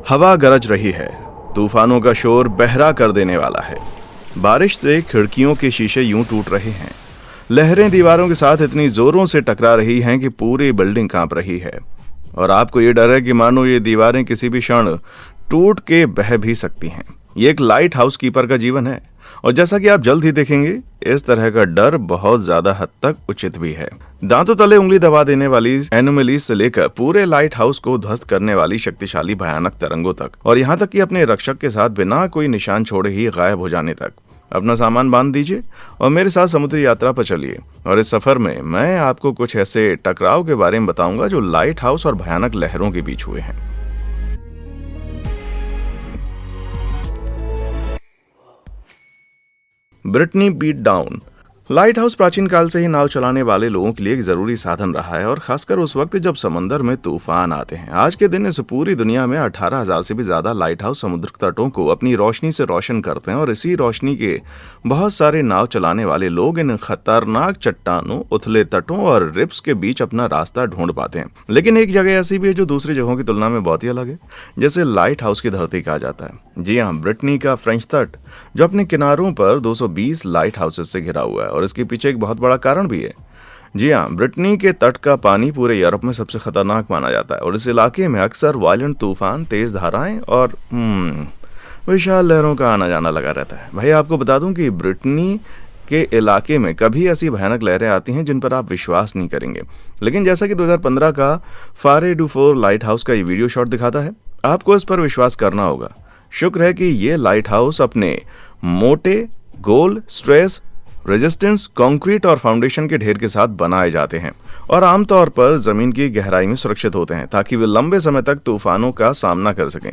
हवा गरज रही है, तूफानों का शोर बहरा कर देने वाला है। बारिश से खिड़कियों के शीशे यूं टूट रहे हैं। लहरें दीवारों के साथ इतनी जोरों से टकरा रही हैं कि पूरी बिल्डिंग कांप रही है। और आपको ये डर है कि मानो ये दीवारें किसी भी क्षण टूट के बह भी सकती हैं। ये एक लाइट हाउस कीपर का जीवन है, और जैसा कि आप जल्द ही देखेंगे, इस तरह का डर बहुत ज्यादा हद तक उचित भी है। दांतों तले उंगली दबा देने वाली एनोमलीज से लेकर पूरे लाइट हाउस को ध्वस्त करने वाली शक्तिशाली भयानक तरंगों तक, और यहाँ तक कि अपने रक्षक के साथ बिना कोई निशान छोड़े ही गायब हो जाने तक। अपना सामान बांध दीजिए और मेरे साथ समुद्री यात्रा पर चलिए। और इस सफर में मैं आपको कुछ ऐसे टकराव के बारे में बताऊंगा जो लाइट हाउस और भयानक लहरों के बीच हुए हैं। Britney beat down. Lighthouse प्राचीन काल से ही नाव चलाने वाले लोगों के लिए एक जरूरी साधन रहा है, और खासकर उस वक्त जब समंदर में तूफान आते हैं। आज के दिन इस पूरी दुनिया में 18,000 से भी ज्यादा लाइट हाउस समुद्र तटों को अपनी रोशनी से रोशन करते हैं, और इसी रोशनी के बहुत सारे नाव चलाने वाले लोग इन खतरनाक चट्टानों, उथले तटों और रिप्स के बीच अपना रास्ता ढूंढ पाते हैं। लेकिन एक जगह ऐसी भी है जो दूसरी जगहों की तुलना में बहुत ही अलग है, जैसे लाइट हाउस की धरती कहा जाता है। जी हाँ, ब्रिटनी का फ्रेंच तट, जो अपने किनारों पर 220 लाइट हाउसेस से घिरा हुआ है, और इसके पीछे एक बहुत बड़ा कारण भी है। जी हाँ, ब्रिटनी के तट का पानी पूरे यूरोप में सबसे खतरनाक माना जाता है, और इस इलाके में अक्सर वायलेंट तूफान, तेज धाराएं और विशाल लहरों का आना जाना लगा रहता है। भाई, आपको बता दूं कि ब्रिटनी के इलाके में कभी ऐसी भयानक लहरें आती हैं जिन पर आप विश्वास नहीं करेंगे। लेकिन जैसा कि 2015 का फारे डू फोर लाइट हाउस का ये वीडियो शॉट दिखाता है, आपको इस पर विश्वास करना होगा। शुक्र है कि ये लाइट हाउस अपने मोटे, गोल, स्ट्रेस रेजिस्टेंस, कंक्रीट और फाउंडेशन के ढेर के साथ बनाए जाते हैं, और आमतौर पर जमीन की गहराई में सुरक्षित होते हैं ताकि वे लंबे समय तक तूफानों का सामना कर सकें।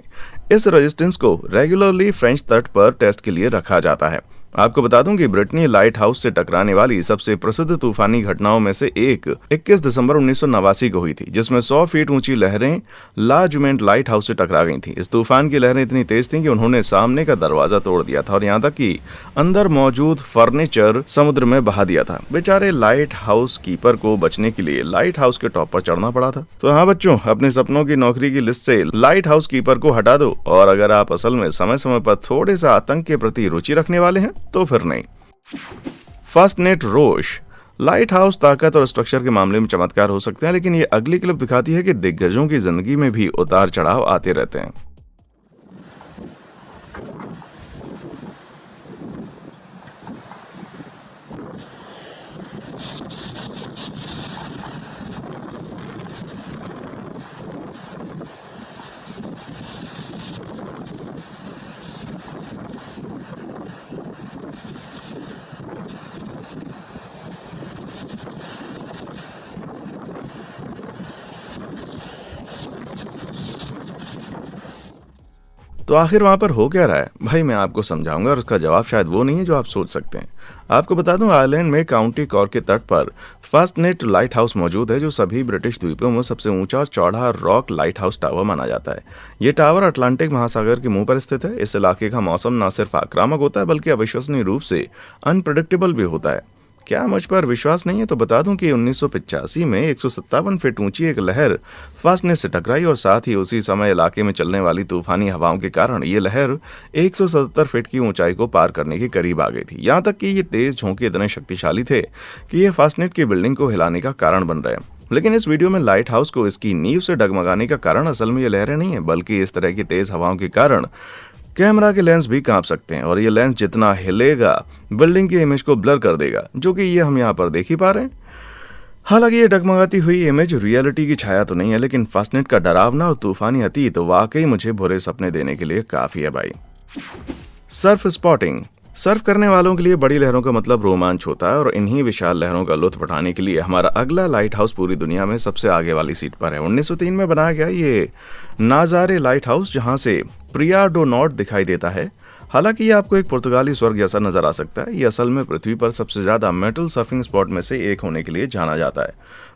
इस रेजिस्टेंस को रेगुलरली फ्रेंच तट पर टेस्ट के लिए रखा जाता है। आपको बता दूं कि ब्रिटनी लाइट हाउस से टकराने वाली सबसे प्रसिद्ध तूफानी घटनाओं में से एक 21 दिसंबर 1989 को हुई थी, जिसमें 100 फीट ऊंची लहरें ला जुमेंट लाइट हाउस से टकरा गई थी। इस तूफान की लहरें इतनी तेज थीं कि उन्होंने सामने का दरवाजा तोड़ दिया था, और यहाँ तक कि अंदर मौजूद फर्नीचर समुद्र में बहा दिया था। बेचारे लाइट हाउस कीपर को बचने के लिए लाइट हाउस के टॉप पर चढ़ना पड़ा था। तो हाँ बच्चों, अपने सपनों की नौकरी की लिस्ट से लाइट हाउस कीपर को हटा दो, और अगर आप असल में समय समय पर थोड़े सा आतंक के प्रति रुचि रखने वाले हैं तो फिर नहीं। फास्टनेट रोश। लाइट हाउस ताकत और स्ट्रक्चर के मामले में चमत्कार हो सकते हैं, लेकिन ये अगली क्लिप दिखाती है कि दिग्गजों की जिंदगी में भी उतार चढ़ाव आते रहते हैं। तो आखिर वहां पर हो क्या रहा है? भाई, मैं आपको समझाऊंगा, और उसका जवाब शायद वो नहीं है जो आप सोच सकते हैं। आपको बता दूं, आयरलैंड में काउंटी कॉर्क के तट पर फास्टनेट लाइट हाउस मौजूद है, जो सभी ब्रिटिश द्वीपों में सबसे ऊंचा और चौड़ा रॉक लाइट हाउस टावर माना जाता है। ये टावर अटलांटिक महासागर के मुंह पर स्थित है। इस इलाके का मौसम न सिर्फ आक्रामक होता है, बल्कि अविश्वसनीय रूप से अनप्रेडिक्टेबल भी होता है। क्या मुझ पर विश्वास नहीं है? तो बता दूं कि 1985 में 157 फीट ऊंची एक लहर फास्टनेट से टकराई, और साथ ही उसी समय इलाके में चलने वाली तूफानी हवाओं के कारण ये लहर 177 फीट की ऊंचाई को पार करने के करीब आ गई थी। यहाँ तक कि ये तेज झोंके इतने शक्तिशाली थे कि ये फास्टनेट की बिल्डिंग को हिलाने का कारण बन रहे हैं। लेकिन इस वीडियो में लाइट हाउस को इसकी नींव से डगमगाने का कारण असल में ये लहरें नहीं है, बल्कि इस तरह की तेज हवाओं के कारण कैमरा के लेंस भी कांप सकते हैं, और ये लेंस जितना हिलेगा बिल्डिंग की इमेज को ब्लर कर देगा, जो कि ये हम यहाँ पर देख ही पा रहे हैं। हालांकि ये डगमगाती हुई इमेज रियलिटी की छाया तो नहीं है, लेकिन फास्टनेट का डरावना और तूफानी अतीत वाकई मुझे बुरे सपने देने के लिए काफी है भाई। Surf spotting. सर्फ करने वालों के लिए बड़ी लहरों का मतलब रोमांच होता है, और इन्हीं विशाल लहरों का लुत्फ उठाने के लिए हमारा अगला लाइट हाउस पूरी दुनिया में सबसे आगे वाली सीट पर है। 1903 में बनाया गया ये नाजारे लाइट हाउस, जहां से प्रिया डो नॉर्te दिखाई देता है। हालांकि ये आपको एक पुर्तगाली स्वर्ग जैसा नजर आ सकता है। ये असल में पृथ्वी पर सबसे ज्यादा मेटल सर्फिंग स्पॉट में से एक होने के लिए जाना जाता है।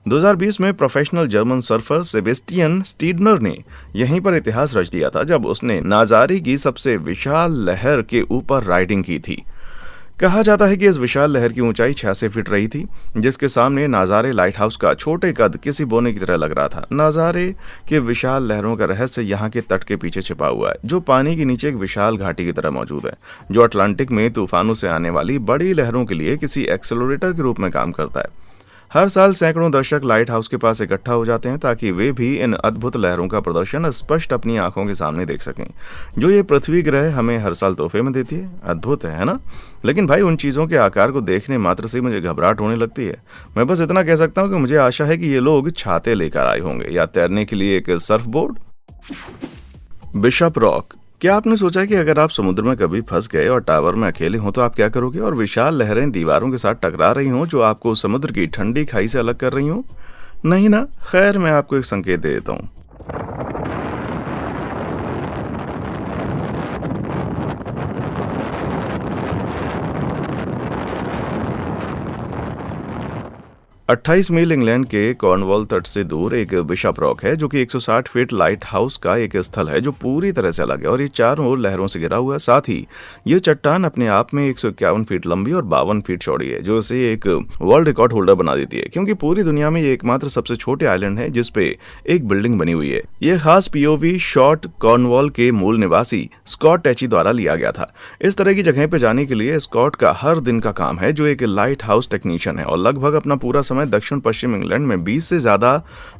2020 में प्रोफेशनल जर्मन सर्फर सेबेस्टियन स्टीडनर ने यहीं पर इतिहास रच दिया था, जब उसने नाजारी की सबसे विशाल लहर के ऊपर राइडिंग की थी। कहा जाता है कि इस विशाल लहर की ऊंचाई 86 फीट रही थी, जिसके सामने नाजारे लाइट हाउस का छोटे कद किसी बोने की तरह लग रहा था। नाजारे के विशाल लहरों का रहस्य यहाँ के तट के पीछे छिपा हुआ है, जो पानी के नीचे एक विशाल घाटी की तरह मौजूद है, जो अटलांटिक में तूफानों से आने वाली बड़ी लहरों के लिए किसी एक्सेलरेटर के रूप में काम करता है। हर साल सैकड़ों दर्शक लाइट हाउस के पास इकट्ठा हो जाते हैं ताकि वे भी इन अद्भुत लहरों का प्रदर्शन स्पष्ट अपनी आंखों के सामने देख सकें, जो ये पृथ्वी ग्रह हमें हर साल तोहफे में देती है। अद्भुत है ना? लेकिन भाई, उन चीज़ों के आकार को देखने मात्र से मुझे घबराहट होने लगती है। मैं बस इतना कह सकता हूँ कि मुझे आशा है कि ये लोग छाते लेकर आए होंगे या तैरने के लिए एक सर्फ बोर्ड। Bishop rock. क्या आपने सोचा कि अगर आप समुद्र में कभी फंस गए और टावर में अकेले हों तो आप क्या करोगे, और विशाल लहरें दीवारों के साथ टकरा रही हों जो आपको समुद्र की ठंडी खाई से अलग कर रही हों? नहीं ना? खैर, मैं आपको एक संकेत दे देता हूँ। 28 मील इंग्लैंड के कॉर्नवॉल तट से दूर एक बिशप रॉक है, जो कि 160 फीट लाइट हाउस का एक स्थल है जो पूरी तरह से अलग है और ये चारों ओर लहरों से घिरा हुआ है। साथ ही ये चट्टान अपने आप में 151 फीट लंबी और 52 फीट चौड़ी है, जो इसे एक वर्ल्ड रिकॉर्ड होल्डर बना देती है, क्योंकि पूरी दुनिया में ये एकमात्र सबसे छोटे आइलैंड है जिसपे एक बिल्डिंग बनी हुई है। ये खास पीओवी शॉट कॉर्नवॉल के मूल निवासी स्कॉट टैची द्वारा लिया गया था। इस तरह की जगह पे जाने के लिए स्कॉट का हर दिन का काम है, जो एक लाइट हाउस टेक्नीशियन है और लगभग अपना पूरा समय दक्षिण पश्चिम इंग्लैंड में 20 से ज्यादा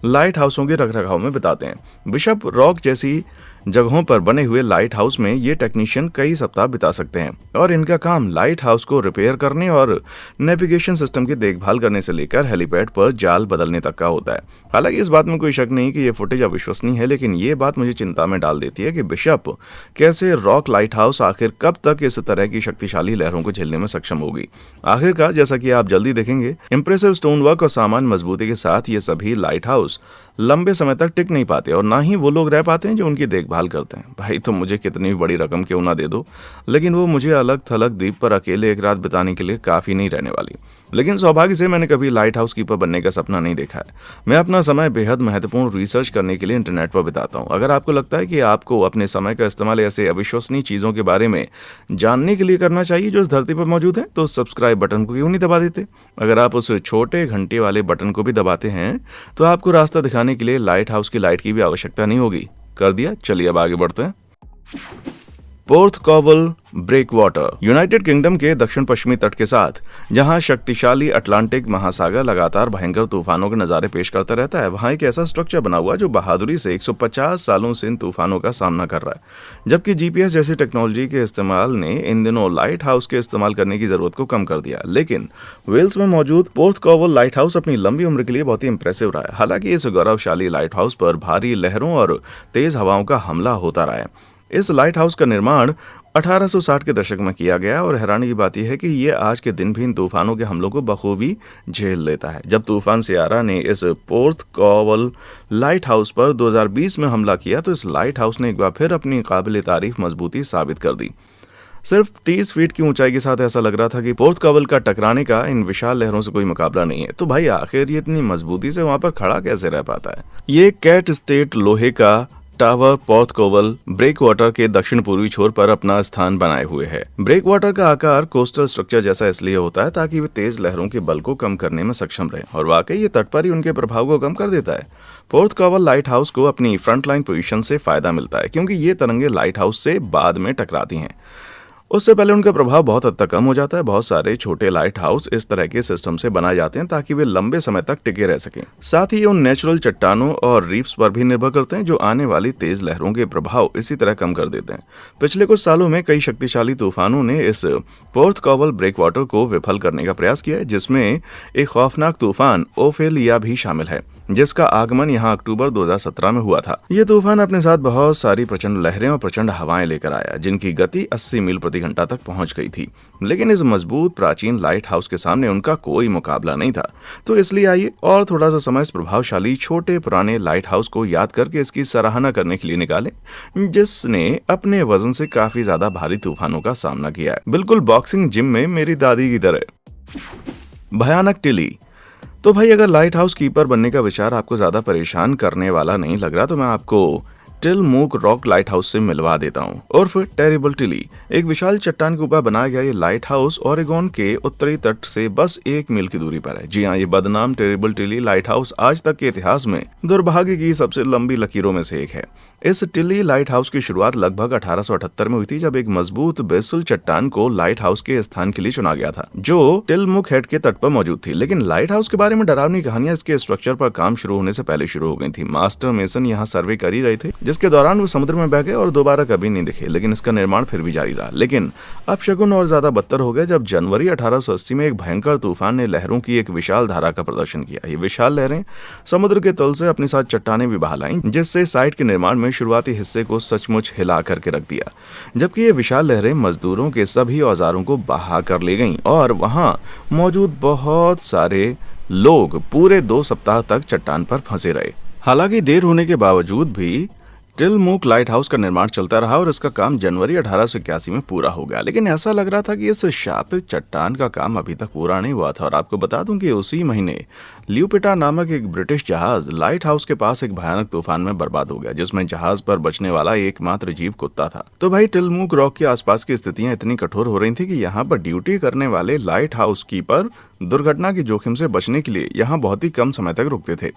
लाइट हाउसों के रखरखाव में बिताते हैं। बिशप रॉक जैसी जगहों पर बने हुए लाइट हाउस में ये टेक्नीशियन कई सप्ताह बिता सकते हैं और इनका काम लाइट हाउस को रिपेयर करने और नेविगेशन सिस्टम की देखभाल करने से लेकर हेलीपैड पर जाल बदलने तक का होता है। हालांकि इस बात में कोई शक नहीं कि ये फुटेज अविश्वसनीय है, लेकिन ये बात मुझे चिंता में डाल देती है कि बिशप कैसे रॉक लाइट हाउस आखिर कब तक इस तरह की शक्तिशाली लहरों को झेलने में सक्षम होगी। आखिरकार, जैसा कि आप जल्दी देखेंगे, इंप्रेसिव स्टोन वर्क और सामान्य मजबूती के साथ ये सभी लाइट हाउस लंबे समय तक टिक नहीं पाते और ना ही वो लोग रह पाते हैं जो उनकी देखभाल करते हैं। भाई, तुम मुझे कितनी भी बड़ी रकम क्यों ना दे दो, लेकिन वो मुझे अलग थलग द्वीप पर अकेले एक रात बिताने के लिए काफी नहीं रहने वाली। लेकिन सौभाग्य से मैंने कभी लाइट हाउस कीपर बनने का सपना नहीं देखा है। मैं अपना समय बेहद महत्वपूर्ण रिसर्च करने के लिए इंटरनेट पर बिताता हूँ। अगर आपको लगता है कि आपको अपने समय का इस्तेमाल ऐसे अविश्वसनीय चीजों के बारे में जानने के लिए करना चाहिए जो इस धरती पर मौजूद है, तो सब्सक्राइब बटन को क्यों नहीं दबा देते। अगर आप उस छोटे घंटे वाले बटन को भी दबाते हैं तो आपको रास्ता दिखाने के लिए लाइट हाउस की लाइट की भी आवश्यकता नहीं होगी। कर दिया? चलिए अब आगे बढ़ते हैं। पोर्थ कॉवल ब्रेकवाटर यूनाइटेड किंगडम के दक्षिण पश्चिमी तट के साथ, जहां शक्तिशाली अटलांटिक महासागर लगातार भयंकर तूफानों के नजारे पेश करता रहता है, वहां एक ऐसा स्ट्रक्चर बना हुआ जो बहादुरी से 150 सालों से इन तूफानों का सामना कर रहा है। जबकि जीपीएस जैसी टेक्नोलॉजी के इस्तेमाल ने इन दिनों लाइट हाउस के इस्तेमाल करने की जरूरत को कम कर दिया, लेकिन वेल्स में मौजूद पोर्थ कॉवल लाइट हाउस अपनी लंबी उम्र के लिए बहुत ही इंप्रेसिव रहा है। हालांकि इस गौरवशाली लाइट हाउस पर भारी लहरों और तेज हवाओं का हमला होता रहा है। इस लाइट हाउस का निर्माण 1860 के दशक में किया गया और हैरानी की बात यह है कि ये आज के दिन भी इन तूफानों के हमलों को बखूबी झेल लेता है। जब तूफान सियारा ने इस पोर्थ कॉवल लाइट हाउस पर 2020 में हमला किया तो इस लाइट हाउस ने एक बार फिर अपनी काबिल तारीफ मजबूती साबित कर दी। सिर्फ 30 फीट की ऊंचाई के साथ ऐसा लग रहा था कि पोर्थ कॉवल का टकराने का इन विशाल लहरों से कोई मुकाबला नहीं है। तो भाई, आखिर ये इतनी मजबूती से वहां पर खड़ा कैसे रह पाता है? ये कैट स्टेट लोहे का टावर पोर्थ कॉवल ब्रेकवाटर के दक्षिण पूर्वी छोर पर अपना स्थान बनाए हुए है। ब्रेकवाटर का आकार कोस्टल स्ट्रक्चर जैसा इसलिए होता है ताकि वे तेज लहरों के बल को कम करने में सक्षम रहे, और वाकई ये तट पर ही उनके प्रभाव को कम कर देता है। पोर्थ कॉवल लाइट हाउस को अपनी फ्रंटलाइन पोजीशन से फायदा मिलता है, क्योंकि ये तरंगे लाइट हाउस से बाद में टकराती हैं। उससे पहले उनका प्रभाव बहुत हद तक कम हो जाता है। बहुत सारे छोटे लाइट हाउस इस तरह के सिस्टम से बनाए जाते हैं ताकि वे लंबे समय तक टिके रह सकें। साथ ही ये उन नेचुरल चट्टानों और रीफ्स पर भी निर्भर करते हैं जो आने वाली तेज लहरों के प्रभाव इसी तरह कम कर देते हैं। पिछले कुछ सालों में कई शक्तिशाली तूफानों ने इस पोर्थ कॉवल ब्रेकवाटर को विफल करने का प्रयास किया है, जिसमें एक खौफनाक तूफान ओफेलिया भी शामिल है, जिसका आगमन यहाँ अक्टूबर 2017 में हुआ था। ये तूफान अपने साथ बहुत सारी प्रचंड लहरें और प्रचंड हवाएं लेकर आया, जिनकी गति 80 मील प्रति घंटा तक पहुंच गई थी। लेकिन इस मजबूत प्राचीन लाइट हाउस के सामने उनका कोई मुकाबला नहीं था। तो इसलिए आइए और थोड़ा सा समय इस प्रभावशाली छोटे पुराने लाइट हाउस को याद करके इसकी सराहना करने के लिए निकालें, जिसने अपने वजन से काफी ज्यादा भारी तूफानों का सामना किया है, बिल्कुल बॉक्सिंग जिम में मेरी दादी की तरह। भयानक टिली। तो भाई, अगर लाइट हाउस कीपर बनने का विचार आपको ज्यादा परेशान करने वाला नहीं लग रहा तो मैं आपको टिलमूक रॉक लाइट हाउस से मिलवा देता हूँ। उर्फ टेरिबल टिली एक विशाल चट्टान के ऊपर बनाया गया ये लाइट हाउस ओरेगोन के उत्तरी तट से बस 1 मील की दूरी पर है। जी हाँ, ये बदनाम टेरिबल टिली लाइट हाउस आज तक के इतिहास में दुर्भाग्य की सबसे लंबी लकीरों में से एक है। इस टिली लाइट हाउस की शुरुआत लगभग 1878 में हुई थी, जब एक मजबूत बेसल चट्टान को लाइट हाउस के स्थान के लिए चुना गया था, जो टिलमुक हेड के तट पर मौजूद थी। लेकिन लाइट हाउस के बारे में डरावनी कहानियां इसके स्ट्रक्चर पर काम शुरू होने से पहले शुरू हो गई थी। मास्टर मेसन यहाँ सर्वे कर ही रहे थे, जिसके दौरान वो समुद्र में बह गए और दोबारा कभी नहीं दिखे। लेकिन इसका निर्माण फिर भी जारी रहा। लेकिन अब शगुन और ज्यादा बदतर हो गए जब जनवरी 1880 में एक भयंकर तूफान ने लहरों की एक विशाल धारा का प्रदर्शन किया। ये विशाल लहरें समुद्र के तल से अपने साथ चट्टानें भी बहा लाईं, जिससे साइट के निर्माण में शुरुआती हिस्से को सचमुच हिला करके रख दिया। जबकि ये विशाल लहरें मजदूरों के सभी औजारों को बहा कर ले गईं और वहां मौजूद बहुत सारे लोग पूरे 2 सप्ताह तक चट्टान पर फंसे रहे। हालांकि देर होने के बावजूद भी टिलमूक लाइट हाउस का निर्माण चलता रहा और इसका काम जनवरी 1881 में पूरा हो गया। लेकिन ऐसा लग रहा था कि इस शापित चट्टान का काम अभी तक पूरा नहीं हुआ था। और आपको बता दूं कि उसी महीने ल्यूपिटा नामक एक ब्रिटिश जहाज लाइट हाउस के पास एक भयानक तूफान में बर्बाद हो गया, जिसमें जहाज पर बचने वाला एकमात्र जीव कुत्ता था। तो भाई, टिलमूक रॉक के आसपास की स्थितियां इतनी कठोर हो रही थी कि यहाँ पर ड्यूटी करने वाले लाइट हाउस कीपर दुर्घटना के जोखिम से बचने के लिए यहाँ बहुत ही कम समय तक रुकते थे,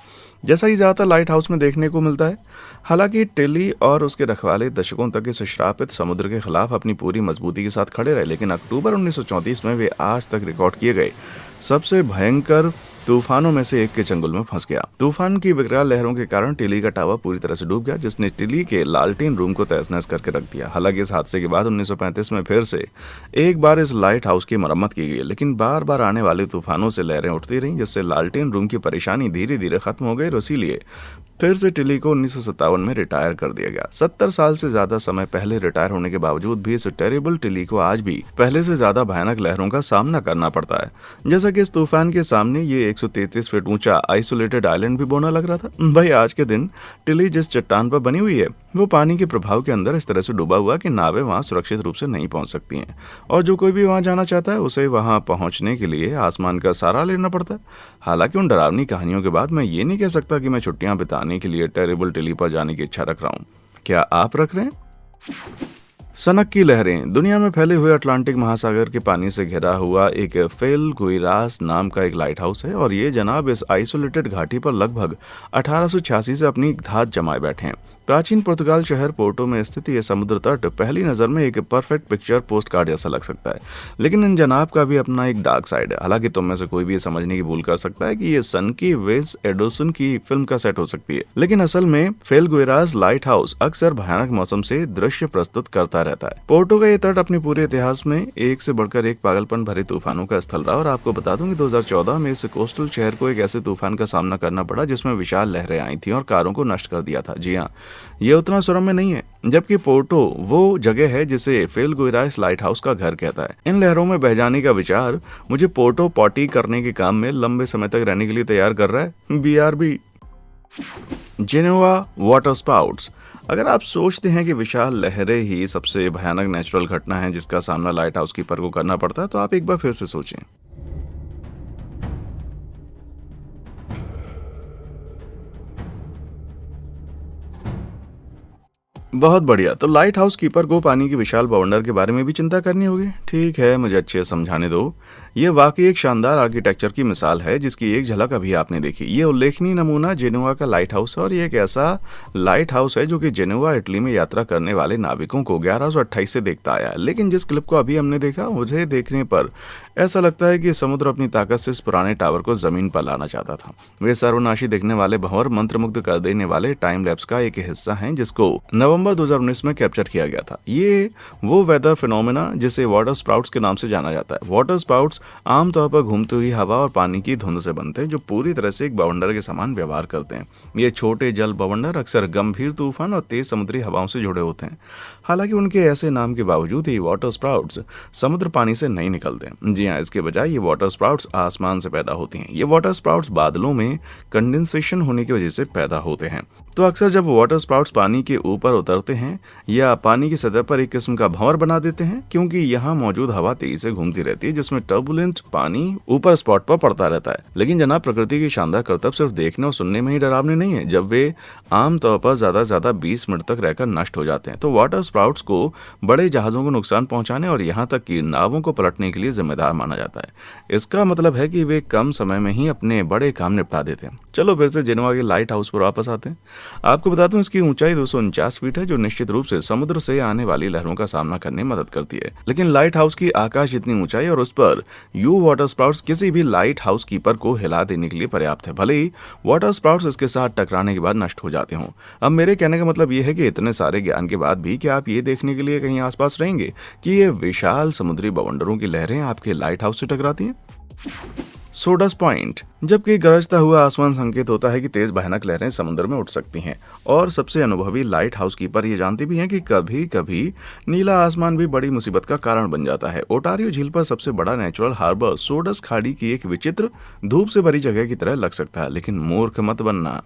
जैसा ही ज्यादातर लाइट हाउस में देखने को मिलता है। हालांकि टिली और उसके रखवाले दशकों तक इस श्रापित समुद्र के खिलाफ अपनी पूरी मजबूती के साथ खड़े रहे। लेकिन अक्टूबर 1934 में वे आज तक रिकॉर्ड किए गए सबसे भयंकर तूफानों में से एक के चंगुल में फंस गया। तूफान की विकराल लहरों के कारण टिली का टावर पूरी तरह से डूब गया, जिसने टिली के लालटेन रूम को तहस-नहस करके रख दिया। हालांकि इस हादसे के बाद 1935 में फिर से एक बार इस लाइट हाउस की मरम्मत की गई, लेकिन बार बार आने वाले तूफानों से लहरें उठती रहीं, जिससे लालटेन रूम की परेशानी धीरे धीरे खत्म हो गई और इसीलिए फिर से टिली को 1957 में रिटायर कर दिया गया। 70 साल से ज्यादा समय पहले रिटायर होने के बावजूद भी इस टेरिबल टिली को आज भी पहले से ज्यादा भयानक लहरों का सामना करना पड़ता है। जैसा कि इस तूफान के सामने ये 133 फीट ऊंचा आइसोलेटेड आइलैंड भी बोना लग रहा था। भाई, आज के दिन टिली जिस चट्टान पर बनी हुई है वो पानी के प्रभाव के अंदर इस तरह से डूबा हुआ कि नावें वहां सुरक्षित रूप से नहीं पहुंच सकती हैं, और जो कोई भी वहां जाना चाहता है उसे वहां पहुंचने के लिए आसमान का सहारा लेना पड़ता है। हालांकि उन डरावनी कहानियों के बाद मैं ये नहीं कह सकता कि मैं छुट्टियां बिताने के लिए टेरिबल टिली पर जाने की इच्छा रख रहा हूं। क्या आप रख रहे हैं? सनक की लहरें दुनिया में फैले हुए अटलांटिक महासागर के पानी से घिरा हुआ एक फेल गुइरास नाम का एक लाइट हाउस है, और ये जनाब इस आइसोलेटेड घाटी पर लगभग 1886 से अपनी धात जमाए बैठे हैं। प्राचीन पुर्तगाल शहर पोर्टो में स्थित यह समुद्र तट पहली नजर में एक परफेक्ट पिक्चर पोस्ट कार्ड जैसा लग सकता है, लेकिन इन जनाब का भी अपना एक डार्क साइड है। हालांकि तुम में से कोई भी ये समझने की भूल कर सकता है कि ये सन की वेस एडोसन की फिल्म का सेट हो सकती है, लेकिन असल में फेलगुइरास लाइट हाउस अक्सर भयानक मौसम से दृश्य प्रस्तुत करता रहता है। पोर्टो का ये तट अपने पूरे इतिहास में एक से बढ़कर एक पागलपन भरे तूफानों का स्थल रहा, और आपको बता दूं कि 2014 में इस कोस्टल शहर को एक ऐसे तूफान का सामना करना पड़ा जिसमें विशाल लहरें आई थी और कारों को नष्ट कर दिया था। जी हाँ, ये उतना सुरम्य नहीं है, जबकि पोर्टो वो जगह है जिसे फेलगुइरास लाइट हाउस का घर कहता है। इन लहरों में बह जाने का विचार मुझे पोर्टो पॉटी करने के काम में लंबे समय तक रहने के लिए तैयार कर रहा है। BRB। Geneva water sprouts. अगर आप सोचते हैं कि विशाल लहरें ही सबसे भयानक नेचुरल घटना है जिसका सामना लाइट हाउस कीपर को करना पड़ता है, तो आप एक बार फिर से सोचें। बहुत बढ़िया। तो लाइट हाउस कीपर को पानी की विशाल बवंडर के बारे में भी चिंता करनी होगी। ठीक है, मुझे अच्छे से समझाने दो। ये वाकई एक शानदार आर्किटेक्चर की मिसाल है जिसकी एक झलक अभी आपने देखी। ये उल्लेखनीय नमूना जेनेवा का लाइट हाउस है, और ये एक ऐसा लाइट हाउस है जो कि जेनेवा इटली में यात्रा करने वाले नाविकों को 1128 से देखता आया है। लेकिन जिस क्लिप को अभी हमने देखा, मुझे देखने पर ऐसा लगता है कि समुद्र अपनी ताकत से इस पुराने टावर को जमीन पर लाना चाहता था। वे सर्वनाशी दिखने वाले भंवर मंत्रमुग्ध कर देने वाले टाइम लैप्स का एक हिस्सा हैं जिसको नवंबर 2019 में कैप्चर किया गया था। ये वो वेदर फिनोमेना जिसे वाटर स्प्राउट्स के नाम से जाना जाता है। वाटर स्प्राउट्स आमतौर पर घूमती हुई हवा और पानी की धुंध से बनते हैं जो पूरी तरह से एक बवंडर के समान व्यवहार करते हैं। ये छोटे जल बवंडर अक्सर गंभीर तूफान और तेज समुद्री हवाओं से जुड़े होते हैं। हालांकि उनके ऐसे नाम के बावजूद ही वाटर स्प्राउट्स समुद्र पानी से नहीं निकलते। जी हाँ, इसके बजाय ये वाटर स्प्राउट्स आसमान से पैदा होती हैं। ये वाटर स्प्राउट्स बादलों में कंडेंसेशन होने की वजह से पैदा होते हैं। तो अक्सर जब वाटर स्पाउट्स पानी के ऊपर उतरते हैं या पानी की सतह पर एक किस्म का भंवर बना देते हैं, क्योंकि यहाँ मौजूद हवा तेजी से घूमती रहती है जिसमें टर्बुलेंट पानी ऊपर स्पॉट पर पड़ता रहता है। लेकिन जनाब, प्रकृति की शानदार करतब सिर्फ देखने और सुनने में ही डरावनी नहीं है। जब वे आमतौर पर ज्यादा से ज्यादा 20 मिनट तक रहकर नष्ट हो जाते हैं, तो वाटर स्पाउट्स को बड़े जहाजों को नुकसान पहुंचाने और यहाँ तक कि नावों को पलटने के लिए जिम्मेदार माना जाता है। इसका मतलब है कि वे कम समय में ही अपने बड़े काम निपटा देते हैं। चलो फिर से जेनेवा के लाइट हाउस पर वापस आते हैं। आपको बता दूं, इसकी ऊंचाई 249 फीट है, जो निश्चित रूप से समुद्र से आने वाली लहरों का सामना करने में मदद करती है। लेकिन लाइट हाउस की आकाश जितनी ऊंचाई और उस पर यू वाटर स्पाउट्स किसी भी लाइट हाउस कीपर को हिला देने के लिए पर्याप्त है, भले ही वाटर स्पाउट्स इसके साथ टकराने के बाद नष्ट हो जाते हों। अब मेरे कहने का मतलब यह है कि इतने सारे ज्ञान के बाद भी क्या आप ये देखने के लिए कहीं आसपास रहेंगे कि ये विशाल समुद्री बवंडरों की लहरें आपके लाइट हाउस से टकराती हैं? सोडस पॉइंट, जबकि गरजता हुआ आसमान संकेत होता है कि तेज भयानक लहरें समुद्र में उठ सकती हैं, और सबसे अनुभवी लाइट हाउस कीपर ये जानते भी हैं कि कभी कभी नीला आसमान भी बड़ी मुसीबत का कारण बन जाता है। ओटारियो झील पर सबसे बड़ा नेचुरल हार्बर सोडस खाड़ी की एक विचित्र धूप से भरी जगह की तरह लग सकता है, लेकिन मूर्ख मत बनना।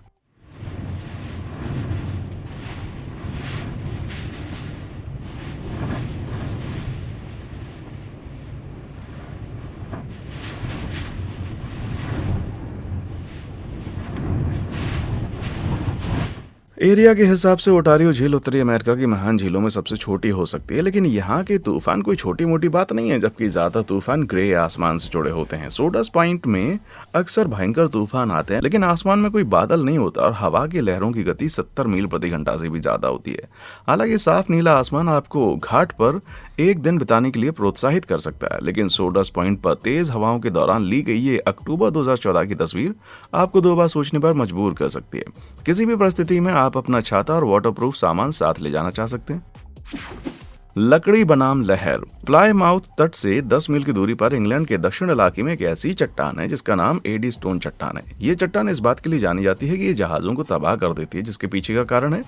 एरिया के हिसाब से ओटारियो झील उत्तरी अमेरिका की महान झीलों में सबसे छोटी हो सकती है, लेकिन यहाँ के तूफान कोई छोटी मोटी बात नहीं है, जबकि ज्यादा तूफान ग्रे आसमान से जुड़े होते हैं। सोडस पॉइंट में अक्सर भयंकर तूफान आते हैं, लेकिन आसमान में कोई बादल नहीं होता और हवा की लहरों की गति 70 मील प्रति घंटा से भी ज्यादा होती है। हालांकि साफ नीला आसमान आपको घाट पर एक दिन बिताने के लिए प्रोत्साहित कर सकता है, लेकिन सोडस पॉइंट पर तेज हवाओं के दौरान ली गई ये अक्टूबर 2014 की तस्वीर आपको 2 बार सोचने पर मजबूर कर सकती है। किसी भी परिस्थिति में आप अपना छाता और वाटरप्रूफ सामान साथ ले जाना चाह सकते हैं। लकड़ी बनाम लहर, प्लायमाउथ तट से 10 मील की दूरी पर इंग्लैंड के दक्षिण इलाके में एक ऐसी चट्टान है जिसका नाम एडी स्टोन चट्टान है। ये चट्टान इस बात के लिए जानी जाती है कि ये जहाजों को तबाह कर देती है, जिसके पीछे का कारण है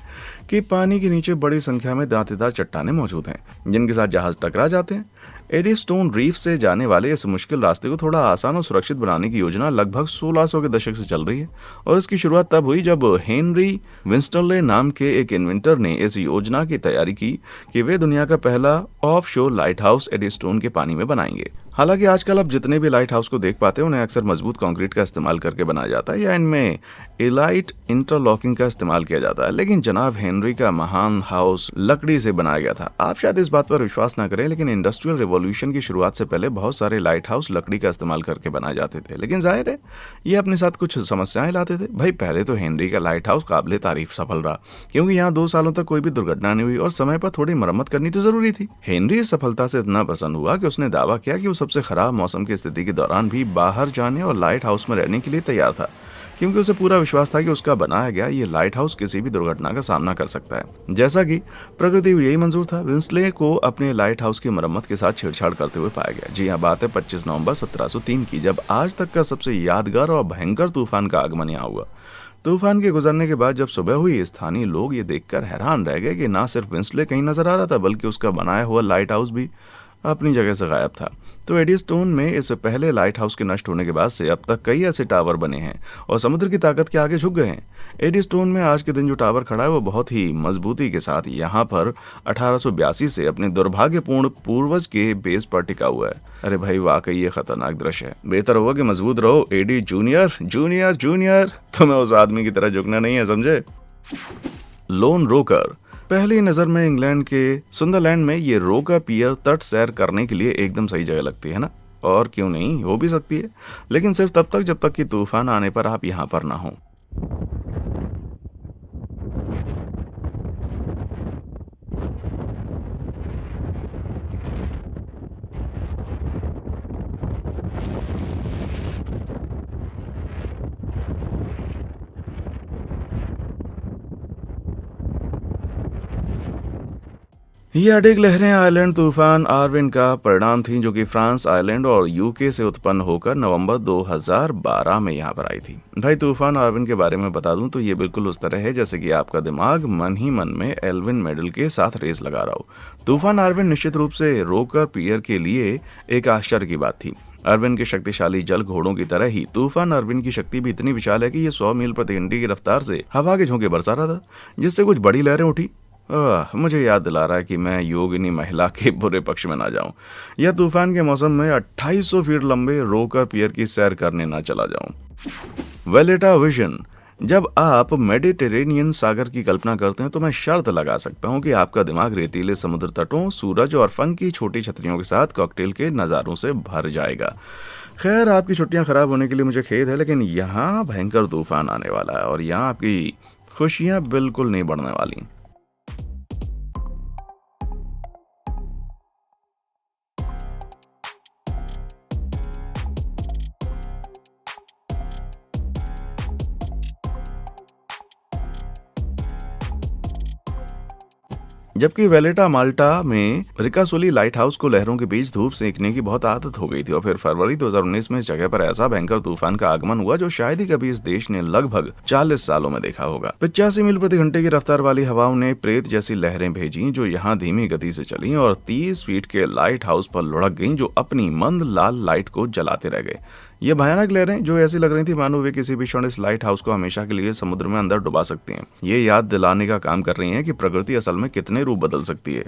कि पानी के नीचे बड़ी संख्या में दांतेदार चट्टानें मौजूद हैं जिनके साथ जहाज टकरा जाते हैं। एडी स्टोन रीफ से जाने वाले इस मुश्किल रास्ते को थोड़ा आसान और सुरक्षित बनाने की योजना लगभग 1600 के दशक से चल रही है, और इसकी शुरुआत तब हुई जब हेनरी विंस्टनले नाम के एक इन्वेंटर ने इस योजना की तैयारी की कि वे दुनिया का पहला ऑफ शोर लाइट हाउस एडी स्टोन के पानी में बनाएंगे। हालांकि आजकल आप जितने भी लाइट हाउस को देख पाते हैं उन्हें अक्सर मजबूत कंक्रीट का इस्तेमाल करके बनाया जाता है या इनमें एलाइट इंटरलॉकिंग का इस्तेमाल किया जाता है, लेकिन जनाब हेनरी का महान हाउस लकड़ी से बनाया गया था। आप शायद इस बात पर विश्वास ना करें, लेकिन इंडस्ट्रियल रिवॉल्यूशन की शुरुआत से पहले बहुत सारे लाइट हाउस लकड़ी का इस्तेमाल करके बनाए जाते थे, लेकिन जाहिर है ये अपने साथ कुछ समस्याएं लाते थे। भाई, पहले तो हेनरी का लाइट हाउस काबिले तारीफ सफल रहा, क्योंकि यहाँ 2 सालों तक कोई भी दुर्घटना नहीं हुई और समय पर थोड़ी मरम्मत करनी तो जरूरी थी। हेनरी इस सफलता से इतना प्रसन्न हुआ कि उसने दावा किया कि वो सबसे खराब मौसम की स्थिति के दौरान भी बाहर जाने और लाइट हाउस में रहने के लिए तैयार था, क्योंकि उसे पूरा विश्वास था कि उसका बनाया गया ये लाइट हाउस किसी भी दुर्घटना का सामना कर सकता है, जैसा कि प्रकृति को यही मंजूर था। विंस्ले को अपने लाइट हाउस की मरम्मत के साथ छेड़छाड़ करते हुए पाया गया। जी हाँ, बात है 25 नवंबर 1703 की, जब आज तक का सबसे यादगार और भयंकर तूफान का आगमन यहाँ हुआ। तूफान के गुजरने के बाद जब सुबह हुई, स्थानीय लोग ये देखकर हैरान रह गए कि ना सिर्फ विंस्ले कहीं नजर आ रहा था, बल्कि उसका बनाया हुआ लाइट हाउस भी अपनी जगह से गायब था। तो एडी स्टोन में इस पहले लाइट हाउस के नष्ट होने के बाद से अब तक कई ऐसे टावर बने हैं और समुद्र की ताकत के आगे झुक गए हैं। एडी स्टोन में आज के दिन जो टावर खड़ा है वो बहुत ही मजबूती के साथ यहाँ पर 1882 से अपने दुर्भाग्यपूर्ण पूर्वज के बेस पर टिका हुआ है। अरे भाई, वाकई ये खतरनाक दृश्य है। बेहतर होगा कि मजबूत रहो एडी जूनियर जूनियर जूनियर, तुम्हें उस आदमी की तरह झुकना नहीं है, समझे। लोन रोकर, पहली नजर में इंग्लैंड के सुंदरलैंड में ये रोकर पियर तट सैर करने के लिए एकदम सही जगह लगती है ना, और क्यों नहीं, हो भी सकती है, लेकिन सिर्फ तब तक जब तक कि तूफान आने पर आप यहाँ पर ना हो। ये अडिग लहरें आयरलैंड तूफान आर्विन का परिणाम थीं, जो कि फ्रांस, आयरलैंड और यूके से उत्पन्न होकर नवंबर 2012 में यहाँ पर आई थी। भाई, तूफान आर्विन के बारे में बता दूं तो ये बिल्कुल उस तरह है जैसे कि आपका दिमाग मन ही मन में एल्विन मेडल के साथ रेस लगा रहा हो। तूफान आर्विन निश्चित रूप से रोकर पियर के लिए एक आश्चर्य की बात थी। अरविंद के शक्तिशाली जल घोड़ों की तरह ही तूफान अरविंद की शक्ति भी इतनी विशाल है कि ये 100 मील प्रति घंटे की रफ्तार से हवा के झोंके बरसा रहा था, जिससे कुछ बड़ी लहरें उठी। मुझे याद दिला रहा है कि मैं योगिनी महिला के बुरे पक्ष में ना जाऊं, या तूफान के मौसम में 2800 फीट लंबे रोकर पियर की सैर करने ना चला जाऊं। Valletta vision. जब आप मेडिटेरेनियन सागर की कल्पना करते हैं तो मैं शर्त लगा सकता हूं कि आपका दिमाग रेतीले समुद्र तटों, सूरज और फंकी छोटी छतरियों के साथ कॉकटेल के नज़ारों से भर जाएगा। खैर, आपकी छुट्टियां खराब होने के लिए मुझे खेद है, लेकिन यहाँ भयंकर तूफान आने वाला है और यहाँ आपकी खुशियां बिल्कुल नहीं बढ़ने वाली। जबकि वेलेटा माल्टा में रिकासोली लाइट हाउस को लहरों के बीच धूप सेंकने की बहुत आदत हो गई थी और फिर फरवरी 2019 में इस जगह पर ऐसा भयंकर तूफान का आगमन हुआ जो शायद ही कभी इस देश ने लगभग 40 सालों में देखा होगा। 85 मील प्रति घंटे की रफ्तार वाली हवाओं ने प्रेत जैसी लहरें भेजी जो यहाँ धीमी गति से चली और 30 फीट के लाइट हाउस पर लुढ़क गईं जो अपनी मंद लाल लाइट को जलाते रह गए। ये भयानक लहरें जो ऐसी लग रही थी मानो वे किसी भी क्षण इस लाइट हाउस को हमेशा के लिए समुद्र में अंदर डुबा सकती हैं। ये याद दिलाने का काम कर रही हैं कि प्रकृति असल में कितने रूप बदल सकती है।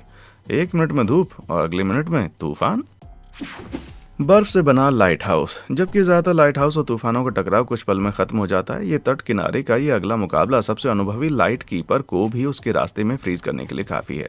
1 मिनट में धूप और अगले मिनट में तूफान। बर्फ से बना लाइट हाउस। जबकि ज्यादातर लाइट हाउस और तूफानों का टकराव कुछ पल में खत्म हो जाता है, ये तट किनारे का ये अगला मुकाबला सबसे अनुभवी लाइट कीपर को भी उसके रास्ते में फ्रीज करने के लिए काफी है।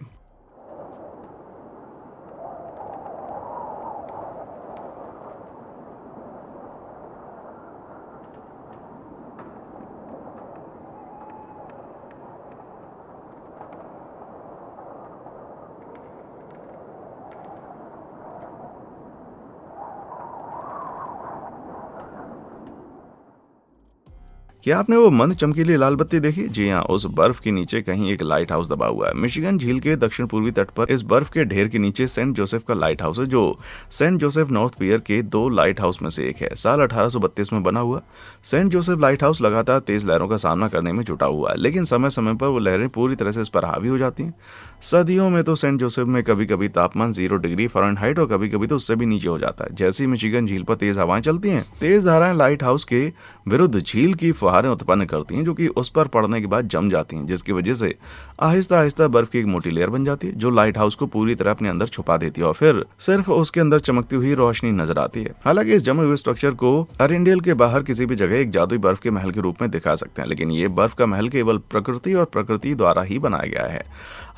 क्या आपने वो मंद चमकीली लाल बत्ती देखी? जी हाँ, उस बर्फ के नीचे कहीं एक लाइट हाउस दबा हुआ है। मिशिगन झील के दक्षिण पूर्वी तट पर इस बर्फ के ढेर के नीचे सेंट जोसेफ का लाइट हाउस है, जो सेंट जोसेफ नॉर्थ पियर के 2 लाइट हाउस में से एक है। साल 1832 में बना हुआ सेंट जोसेफ लाइट हाउस लगातार तेज लहरों का सामना करने में जुटा हुआ है, लेकिन समय समय पर वो लहरें पूरी तरह से इस पर हावी हो जाती हैं। सर्दियों में तो सेंट जोसेफ में कभी कभी तापमान 0 डिग्री फ़ारेनहाइट और कभी कभी तो उससे भी नीचे हो जाता है। जैसे ही मिशिगन झील पर तेज हवाएं चलती हैं, तेज धाराएं लाइट हाउस के विरुद्ध झील की फुहारें उत्पन्न करती हैं जो कि उस पर पड़ने के बाद जम जाती हैं, जिसकी वजह से आहिस्ता आहिस्ता बर्फ की एक मोटी लेयर बन जाती है जो लाइट हाउस को पूरी तरह अपने अंदर छुपा देती है और फिर सिर्फ उसके अंदर चमकती हुई रोशनी नजर आती है। हालांकि इस जमे हुए स्ट्रक्चर को अरेंडेल के बाहर किसी भी जगह एक जादुई बर्फ के महल के रूप में दिखा सकते हैं, लेकिन ये बर्फ का महल केवल प्रकृति और प्रकृति द्वारा ही बनाया गया है।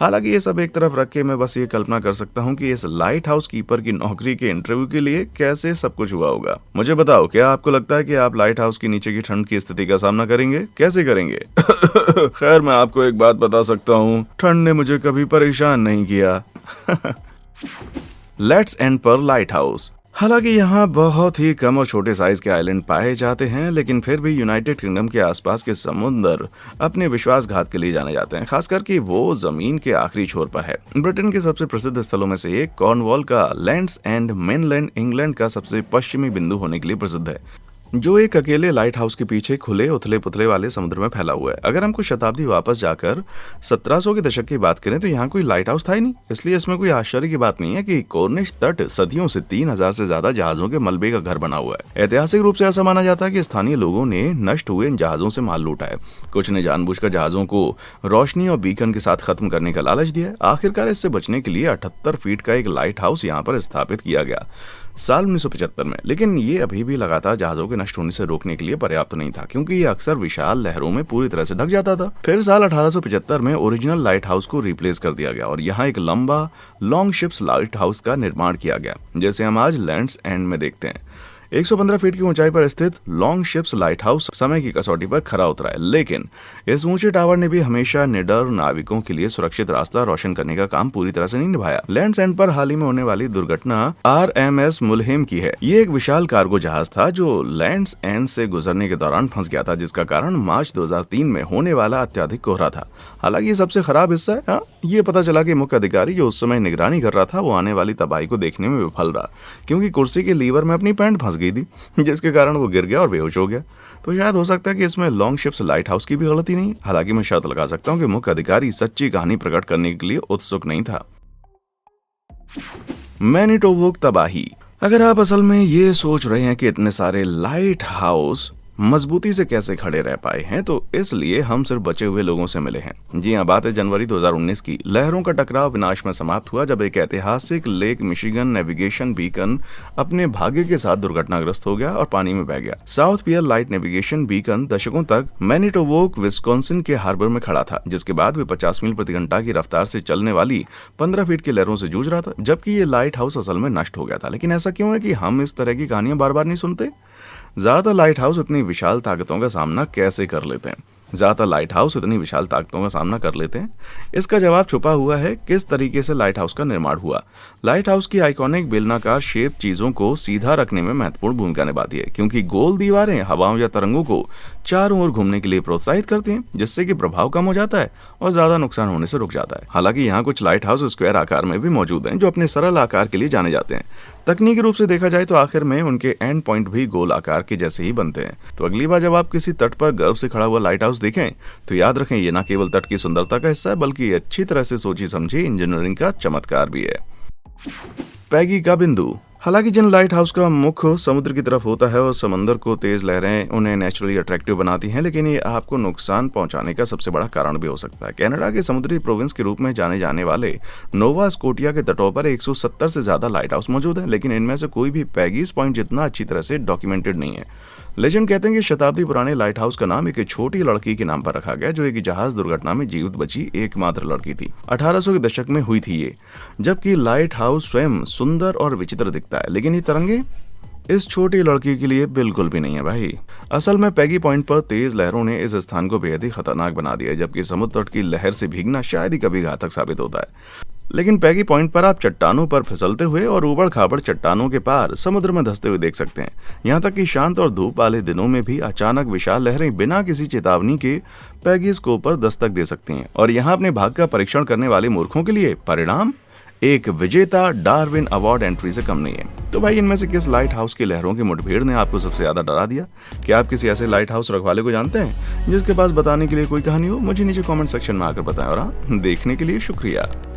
हालांकि ये सब एक तरफ रख के मैं बस ये कल्पना कर सकता हूँ कि इस लाइट हाउस कीपर की नौकरी के इंटरव्यू के लिए कैसे सब कुछ हुआ होगा। मुझे बताओ, क्या आपको लगता है कि आप लाइट हाउस के नीचे की ठंड की स्थिति का सामना करेंगे? कैसे करेंगे? खैर, मैं आपको एक बात बता सकता हूँ, ठंड ने मुझे कभी परेशान नहीं किया। लेट्स एंड पर लाइट हाउस। हालांकि यहाँ बहुत ही कम और छोटे साइज के आइलैंड पाए जाते हैं, लेकिन फिर भी यूनाइटेड किंगडम के आसपास के समुद्र अपने विश्वासघात के लिए जाने जाते हैं, खासकर कि वो जमीन के आखिरी छोर पर है। ब्रिटेन के सबसे प्रसिद्ध स्थलों में से एक कॉर्नवॉल का लैंड्स एंड मेनलैंड इंग्लैंड का सबसे पश्चिमी बिंदु होने के लिए प्रसिद्ध है, जो एक अकेले लाइट हाउस के पीछे खुले उथले पुथले वाले समुद्र में फैला हुआ है। अगर हम कुछ शताब्दी वापस जाकर 1700 के दशक की बात करें तो यहाँ कोई लाइट हाउस था ही नहीं, इसलिए इसमें कोई आश्चर्य की बात नहीं है कि कॉर्निश तट सदियों से 3000 से ज्यादा जहाजों के मलबे का घर बना हुआ है। ऐतिहासिक रूप से ऐसा माना जाता है कि स्थानीय लोगों ने नष्ट हुए इन जहाजों से माल लूटा है। कुछ ने जानबूझकर जहाजों को रोशनी और बीकन के साथ खत्म करने का लालच दिया है। आखिरकार इससे बचने के लिए 78 फीट का एक लाइट हाउस यहाँ पर स्थापित किया गया साल 1975 में, लेकिन ये अभी भी लगातार जहाजों के नष्ट होने से रोकने के लिए पर्याप्त नहीं था, क्योंकि ये अक्सर विशाल लहरों में पूरी तरह से ढक जाता था। फिर साल 1875 में ओरिजिनल लाइट हाउस को रिप्लेस कर दिया गया और यहाँ एक लंबा लॉन्ग शिप्स लाइट हाउस का निर्माण किया गया, जैसे हम आज लैंड्स एंड में देखते हैं। 115 फीट की ऊंचाई पर स्थित लॉन्ग शिप्स लाइट हाउस समय की कसौटी पर खरा उतरा है, लेकिन इस ऊंचे टावर ने भी हमेशा निडर नाविकों के लिए सुरक्षित रास्ता रोशन करने का काम पूरी तरह से नहीं निभाया। लैंड्स एंड पर हाल ही में होने वाली दुर्घटना RMS मुल्हिम की है। ये एक विशाल कार्गो जहाज था जो लैंड्स एंड से गुजरने के दौरान फंस गया था, जिसका कारण मार्च 2003 में होने वाला अत्यधिक कोहरा था। हालांकि सबसे खराब हिस्सा है, ये पता चला कि मुख्य अधिकारी जो उस समय निगरानी कर रहा था वो आने वाली तबाही को देखने में विफल रहा, क्योंकि कुर्सी के लीवर में अपनी पैंट फंस गई थी, जिसके कारण वो गिर गया और बेहोश हो गया। तो शायद हो सकता है कि इसमें लॉन्ग शिप्स लाइट हाउस की भी गलती नहीं। हालांकि मैं शर्त लगा सकता हूँ कि मुख्य अधिकारी सच्ची कहानी प्रकट करने के लिए उत्सुक नहीं था। मैनीटोबा तबाही। अगर आप असल में ये सोच रहे हैं कि इतने सारे लाइट हाउस मजबूती से कैसे खड़े रह पाए हैं, तो इसलिए हम सिर्फ बचे हुए लोगों से मिले हैं। जी हाँ, बात है जनवरी 2019 की। लहरों का टकराव विनाश में समाप्त हुआ जब एक ऐतिहासिक लेक मिशिगन नेविगेशन बीकन अपने भाग्य के साथ दुर्घटनाग्रस्त हो गया और पानी में बह गया। साउथ पियर लाइट नेविगेशन बीकन दशकों तक मैनिटोबोक विस्कॉन्सिन के हार्बर में खड़ा था, जिसके बाद वे 50 मील प्रति घंटा की रफ्तार से चलने वाली 15 फीट की लहरों से जूझ रहा था, जबकि ये लाइट हाउस असल में नष्ट हो गया था। लेकिन ऐसा क्यों है कि हम इस तरह की कहानियां बार बार नहीं सुनते? ज्यादातर लाइट हाउस इतनी विशाल ताकतों का सामना कैसे कर लेते हैं? इसका जवाब छुपा हुआ है किस तरीके से लाइट हाउस का निर्माण हुआ। लाइट हाउस की आइकॉनिक बेलनाकार शेप चीजों को सीधा रखने में महत्वपूर्ण भूमिका निभाती है, क्योंकि गोल दीवारें हवाओं या तरंगों को चारों ओर घूमने के लिए प्रोत्साहित करती हैं, जिससे कि प्रभाव कम हो जाता है और ज्यादा नुकसान होने से रुक जाता है। हालांकि यहाँ कुछ लाइट हाउस स्क्वायर आकार में भी मौजूद हैं, जो अपने सरल आकार के लिए जाने जाते हैं। तकनीकी रूप से देखा जाए तो आखिर में उनके एंड पॉइंट भी गोल आकार के जैसे ही बनते हैं। तो अगली बार जब आप किसी तट पर गर्व से खड़ा हुआ लाइट हाउस देखें, तो याद रखें ये न केवल तट की सुंदरता का हिस्सा है, बल्कि अच्छी तरह से सोची समझी इंजीनियरिंग का चमत्कार भी है। पैगी का बिंदु। हालांकि जिन लाइट हाउस का मुख समुद्र की तरफ होता है और समंदर को तेज लहरें उन्हें नेचुरली अट्रैक्टिव बनाती हैं, लेकिन ये आपको नुकसान पहुंचाने का सबसे बड़ा कारण भी हो सकता है। कनाडा के समुद्री प्रोविंस के रूप में जाने जाने वाले नोवा स्कोटिया के तटों पर 170 से ज्यादा लाइट हाउस मौजूद हैं, लेकिन इनमें से कोई भी पैगीज पॉइंट जितना अच्छी तरह से डॉक्यूमेंटेड नहीं है। लेजेंड कहते हैं कि शताब्दी पुराने लाइट हाउस का नाम एक छोटी लड़की के नाम पर रखा गया, जो एक जहाज दुर्घटना में जीवित बची एकमात्र लड़की थी। 1800 के दशक में हुई थी ये, जबकि लाइट हाउस स्वयं सुंदर और विचित्र दिखता है, लेकिन ये तरंगे इस छोटी लड़की के लिए बिल्कुल भी नहीं है भाई। असल में पैगी पॉइंट पर तेज लहरों ने इस स्थान को बेहद ही खतरनाक बना दिया है, जबकि समुद्र तट की लहर से भीगना शायद ही कभी घातक साबित होता है। लेकिन पैगी पॉइंट पर आप चट्टानों पर फिसलते हुए और ऊबड़ खाबड़ चट्टानों के पार समुद्र में धंसते हुए देख सकते हैं। यहाँ तक कि शांत और धूप वाले दिनों में भी अचानक विशाल लहरें बिना किसी चेतावनी के पैगी स्कोप पर दस्तक दे सकती हैं। और यहाँ अपने भाग्य का परीक्षण करने वाले मूर्खों के लिए परिणाम एक विजेता डार्विन अवार्ड एंट्री से कम नहीं है। तो भाई, इनमें से किस लाइट हाउस की लहरों की मुठभेड़ ने आपको सबसे ज्यादा डरा दिया? क्या आप किसी ऐसे लाइट हाउस रखवाले को जानते हैं जिसके पास बताने के लिए कोई कहानी हो? मुझे नीचे कमेंट सेक्शन में आकर बताएं। और देखने के लिए शुक्रिया।